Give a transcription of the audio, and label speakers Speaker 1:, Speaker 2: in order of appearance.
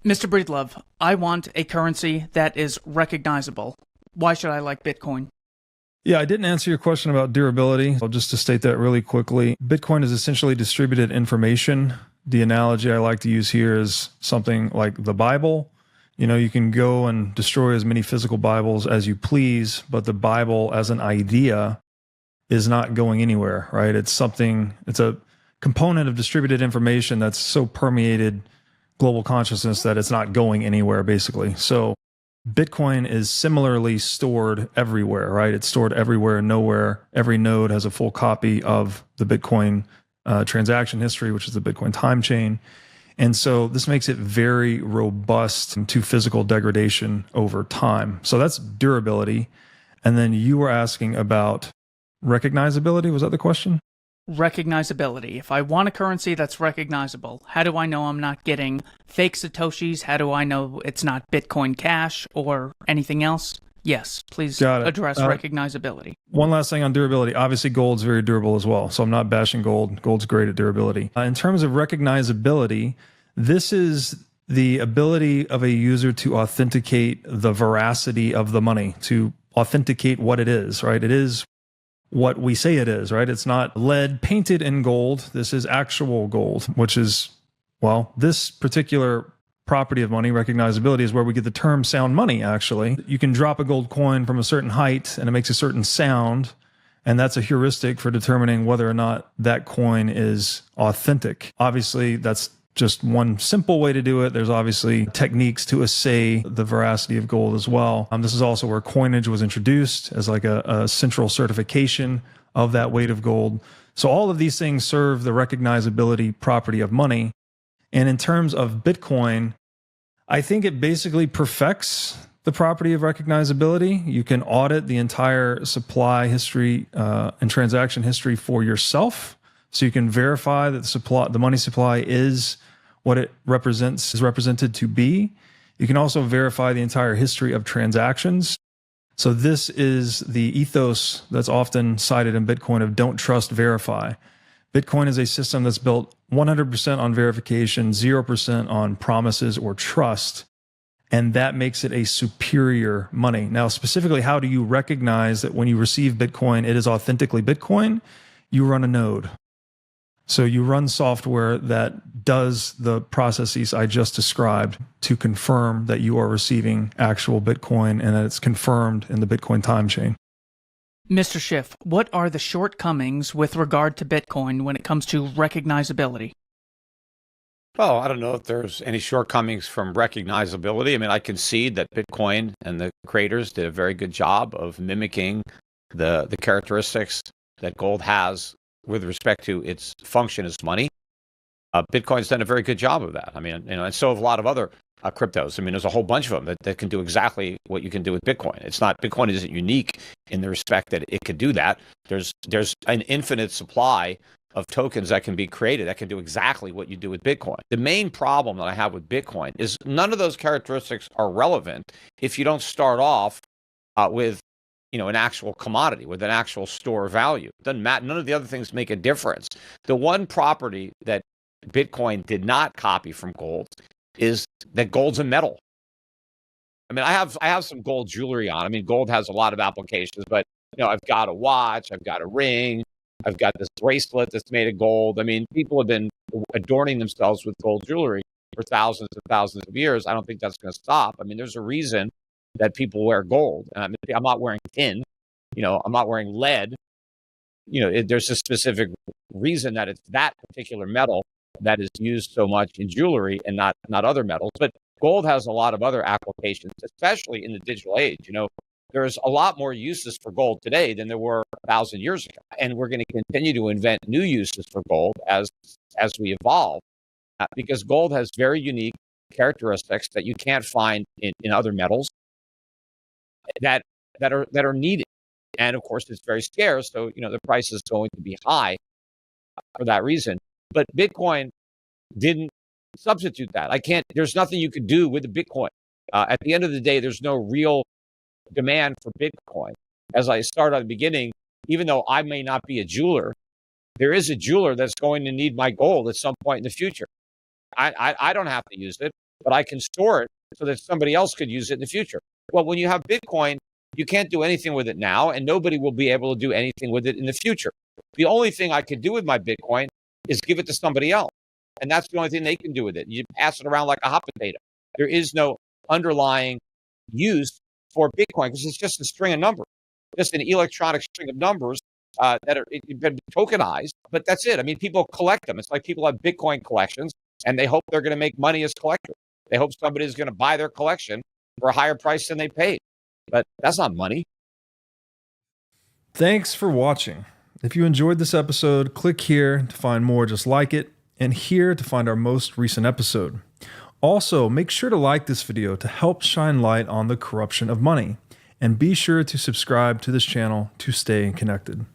Speaker 1: Mr. Breedlove, I want a currency that is recognizable. Why should I like Bitcoin?
Speaker 2: Yeah, I didn't answer your question about durability. Just to state that really quickly, Bitcoin is essentially distributed information. The analogy I like to use here is something like the Bible. You know, you can go and destroy as many physical Bibles as you please, but the Bible as an idea is not going anywhere, right? It's a component of distributed information that's so permeated global consciousness that it's not going anywhere, basically. So Bitcoin is similarly stored everywhere, right? It's stored everywhere and nowhere. Every node has a full copy of the Bitcoin transaction history, which is the Bitcoin time chain. And so this makes it very robust to physical degradation over time. So that's durability. And then you were asking about recognizability. Was that the question?
Speaker 1: Recognizability. If I want a currency that's recognizable, how do I know I'm not getting fake Satoshis? How do I know it's not Bitcoin Cash or anything else? Yes, please address recognizability.
Speaker 2: One last thing on durability. Obviously, gold's very durable as well. So I'm not bashing gold. Gold's great at durability. In terms of recognizability, this is the ability of a user to authenticate the veracity of the money, to authenticate what it is, right? It is what we say it is, right? It's not lead painted in gold. This is actual gold, which is, well, this particular property of money, recognizability, is where we get the term sound money, actually. You can drop a gold coin from a certain height and it makes a certain sound, and that's a heuristic for determining whether or not that coin is authentic. Obviously, that's just one simple way to do it. There's obviously techniques to assay the veracity of gold as well. This is also where coinage was introduced as like a central certification of that weight of gold. So all of these things serve the recognizability property of money. And in terms of Bitcoin, I think it basically perfects the property of recognizability. You can audit the entire supply history and transaction history for yourself. So you can verify that the money supply is what it is represented to be. You can also verify the entire history of transactions. So this is the ethos that's often cited in Bitcoin of don't trust, verify. Bitcoin is a system that's built 100% on verification, 0% on promises or trust. And that makes it a superior money. Now, specifically, how do you recognize that when you receive Bitcoin, it is authentically Bitcoin? You run a node. So you run software that does the processes I just described to confirm that you are receiving actual Bitcoin and that it's confirmed in the Bitcoin time chain.
Speaker 1: Mr. Schiff, what are the shortcomings with regard to Bitcoin when it comes to recognizability?
Speaker 3: Well, I don't know if there's any shortcomings from recognizability. I mean, I concede that Bitcoin and the creators did a very good job of mimicking the characteristics that gold has with respect to its function as money. Bitcoin's done a very good job of that. I mean, and so have a lot of other cryptos. I mean, there's a whole bunch of them that can do exactly what you can do with Bitcoin. Bitcoin isn't unique in the respect that it could do that. There's an infinite supply of tokens that can be created that can do exactly what you do with Bitcoin. The main problem that I have with Bitcoin is none of those characteristics are relevant if you don't start off with an actual commodity, with an actual store of value. It doesn't matter. None of the other things make a difference. The one property that Bitcoin did not copy from gold is that gold's a metal. I mean, I have some gold jewelry on. I mean, gold has a lot of applications, but I've got a watch, I've got a ring, I've got this bracelet that's made of gold. I mean, people have been adorning themselves with gold jewelry for thousands and thousands of years. I don't think that's going to stop. I mean, there's a reason that people wear gold. I mean, I'm not wearing tin, I'm not wearing lead. There's a specific reason that it's that particular metal that is used so much in jewelry and not other metals. But gold has a lot of other applications, especially in the digital age. There's a lot more uses for gold today than there were 1,000 years ago. And we're going to continue to invent new uses for gold as we evolve, because gold has very unique characteristics that you can't find in other metals that are needed. And of course, it's very scarce. So, the price is going to be high for that reason. But Bitcoin didn't substitute that. There's nothing you could do with the Bitcoin. At the end of the day, there's no real demand for Bitcoin. As I started at the beginning, even though I may not be a jeweler, there is a jeweler that's going to need my gold at some point in the future. I don't have to use it. but I can store it so that somebody else could use it in the future. Well, when you have Bitcoin, you can't do anything with it now, and nobody will be able to do anything with it in the future. The only thing I could do with my Bitcoin is give it to somebody else. And that's the only thing they can do with it. You pass it around like a hot potato. There is no underlying use for Bitcoin because it's just a string of numbers, just an electronic string of numbers that are tokenized. But that's it. I mean, people collect them. It's like people have Bitcoin collections, and they hope they're going to make money as collectors. They hope somebody's going to buy their collection for a higher price than they paid. But that's not money.
Speaker 2: Thanks for watching. If you enjoyed this episode, click here to find more just like it, and here to find our most recent episode. Also, make sure to like this video to help shine light on the corruption of money, and be sure to subscribe to this channel to stay connected.